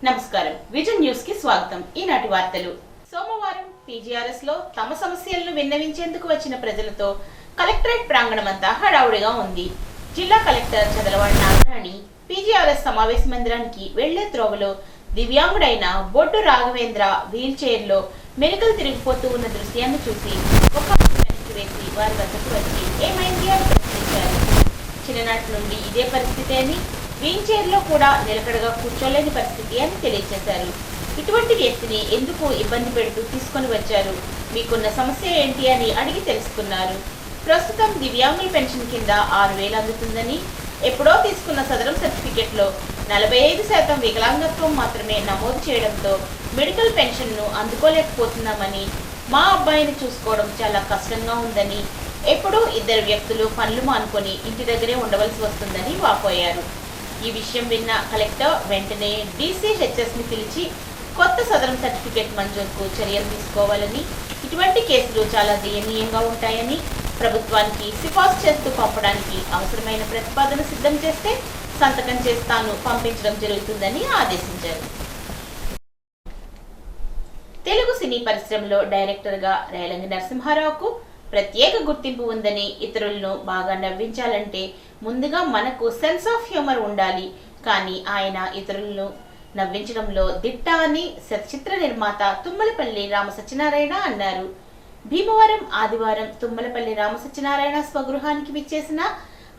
నమస్కారం vision news కి స్వాగతం. ఈనాటి వార్తలు. సోమవారం పీజీఆర్ఎస్ లో తమ సమస్యలను విన్నవించేందుకు వచ్చిన ప్రజలతో కలెక్టరేట్ ప్రాంగణమంతా హడావుడిగా ఉంది. జిల్లా కలెక్టర్ చదలవాడి నాగరాణి పీజీఆర్ఎస్ సమావేశ మందిరానికి వెళ్లే త్రోవలో దివ్యాంగుడైన బొడ్డు రాఘవేంద్ర వీల్ చైర్ లో మెలికలు తిరిగిపోతూ ఉన్న దృశ్యాన్ని చూసి ఒక వెనక్కి వేసి వారి వద్దకు వచ్చి ఏమైంది అని ప్రశ్నించారు. చిన్ననాటి నుండి ఇదే పరిస్థితి అని, వీల్ చైర్ లో కూడా నిలకడగా కూర్చోలేని పరిస్థితి అని తెలియజేశారు. ఇటువంటి వ్యక్తిని ఎందుకు ఇబ్బంది పెడుతూ తీసుకొని వచ్చారు, మీకున్న సమస్య ఏంటి అని అడిగి తెలుసుకున్నారు. ప్రస్తుతం దివ్యాంగుల పెన్షన్ కింద 6,000 అందుతుందని, ఎప్పుడో తీసుకున్న సదరం సర్టిఫికెట్ లో 45% వికలాంగత్వం మాత్రమే నమోదు చేయడంతో మెడికల్ పెన్షన్ ను అందుకోలేకపోతున్నామని, మా అబ్బాయిని చూసుకోవడం చాలా కష్టంగా ఉందని, ఎప్పుడూ ఇద్దరు వ్యక్తులు పనులు మానుకొని ఇంటి దగ్గరే ఉండవలసి వస్తుందని వాపోయారు. ఈ విషయం విన్న కలెక్టర్ వెంటనే DCHS ని పిలిచి కొత్త సదరం సర్టిఫికేట్ మంజూరుకు చర్యలు తీసుకోవాలని, ఇటువంటి కేసులు చాలా దయనీయంగా ఉంటాయని, ప్రభుత్వానికి సిఫార్సు చేస్తూ పంపడానికి అవసరమైన ప్రతిపాదన సిద్ధం చేస్తే సంతకం చేస్తాను పంపించడం జరుగుతుందని ఆదేశించారు. తెలుగు సినీ పరిశ్రమలో డైరెక్టర్గా రేలంగి నరసింహారావుకు ప్రత్యేక గుర్తింపు ఉందని, ఇతరులను బాగా నవ్వించాలంటే ముందుగా మనకు సెన్స్ ఆఫ్ హ్యూమర్ ఉండాలి, కానీ ఆయన ఇతరులను నవ్వించడంలో దిట్ట అని చిత్ర నిర్మాత తుమ్మలపల్లి రామసత్యనారాయణ అన్నారు. భీమవరం ఆదివారం తుమ్మలపల్లి రామసత్యనారాయణ స్వగృహానికి విచ్చేసిన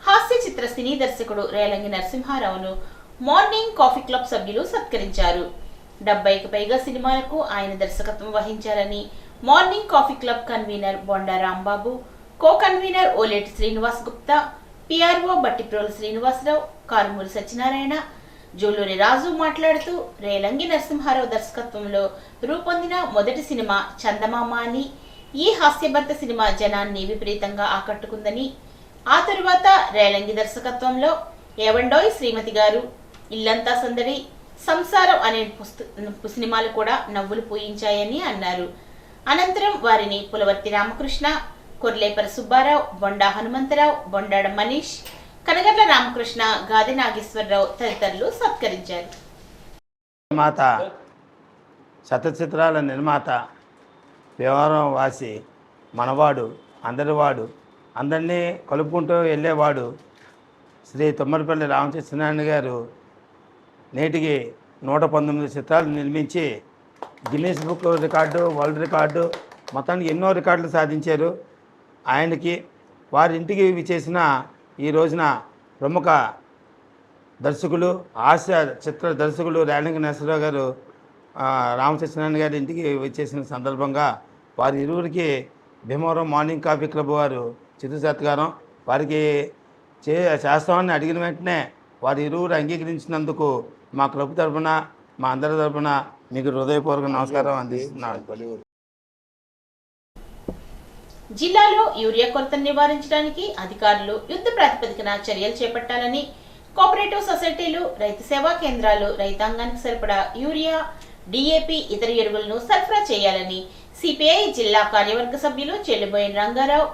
హాస్య చిత్ర సినీ దర్శకుడు రేలంగి నరసింహారావును మార్నింగ్ కాఫీ క్లబ్ సభ్యులు సత్కరించారు. 70కి పైగా సినిమాలకు ఆయన దర్శకత్వం వహించారని morning coffee club convener Bonda Rambabu, co convener Oleti Srinivas Gupta, PRO Battiprolu Srinivasarao, Karumuri Satyanarayana, Juluri Raju మాట్లాడుతూ, రేలంగి నరసింహారావు దర్శకత్వంలో రూపొందిన మొదటి సినిమా చందమామ అని, ఈ హాస్యభర్త సినిమా జనాన్ని విపరీతంగా ఆకట్టుకుందని, ఆ తరువాత రేలంగి దర్శకత్వంలో ఏవండోయ్ శ్రీమతి గారు, ఇల్లంతా సందడి, సంసారం అనే సినిమాలు కూడా నవ్వులు పూయించాయని అన్నారు. అనంతరం వారిని పులవర్తి రామకృష్ణ, కొర్లేపర సుబ్బారావు, బొండా హనుమంతరావు, బొండాడ మనీష్, కనగర్ల రామకృష్ణ, గాది నాగేశ్వరరావు తదితరులు సత్కరించారు. నిర్మాత, శతచిత్రాల నిర్మాత, వ్యవహారం వాసి, మనవాడు, అందరివాడు, అందరినీ కలుపుకుంటూ వెళ్ళేవాడు శ్రీ తుమ్మలపల్లి రామకృష్ణ గారు నేటికి 119 చిత్రాలు నిర్మించి Guinness book record, world record, మొత్తానికి ఎన్నో రికార్డులు సాధించారు. ఆయనకి వారి ఇంటికి విచ్చేసిన ఈ రోజున ప్రముఖ దర్శకులు, హాస్య చిత్ర దర్శకులు రేలంగి నరసింహారావు గారు రామకృష్ణ గారి ఇంటికి విచ్చేసిన సందర్భంగా వారి ఇరువురికి భీమవరం మార్నింగ్ కాఫీ క్లబ్ వారు చిరు సత్కారం వారికి చేస్తామని అడిగిన వెంటనే వారి ఇరువురు అంగీకరించినందుకు మా క్లబ్ తరఫున, మా అందరి తరఫున మీకు హృదయపూర్వక నమస్కారం అందిస్తున్నాను. జిల్లాలో యూరియా కొరతను నివారించడానికి అధికారులు యుద్ధ ప్రాతిపదికన చర్యలు చేపట్టాలని, కోఆపరేటివ్ సొసైటీలు, రైతు సేవా కేంద్రాలు రైతాంగానికి సరిపడా యూరియా, DAP ఇతర ఎరువులను సరఫరా చేయాలని CPI జిల్లా కార్యవర్గ సభ్యులు చెల్లిబోయిన రంగారావు,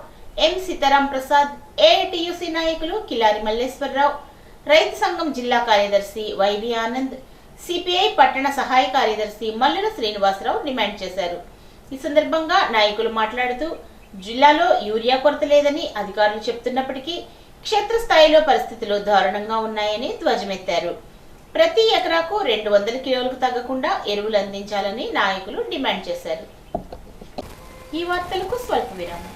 M సీతారాం ప్రసాద్, AITUC నాయకులు కిలారి మల్లేశ్వరరావు, రైతు సంఘం జిల్లా కార్యదర్శి YV ఆనంద్, CPI పట్టణ సహాయ కార్యదర్శి మల్లుల శ్రీనివాసరావు డిమాండ్ చేశారు. ఈ సందర్భంగా నాయకులు మాట్లాడుతూ, జిల్లాలో యూరియా కొరత లేదని అధికారులు చెప్తున్నప్పటికీ క్షేత్రస్థాయిలో పరిస్థితులు దారుణంగా ఉన్నాయని ధ్వజమెత్తారు. ప్రతి ఎకరాకు 200 కిలోలకు తగ్గకుండా ఎరువులు అందించాలని నాయకులు డిమాండ్ చేశారు. ఈ వార్తలకు స్వల్ప విరామం.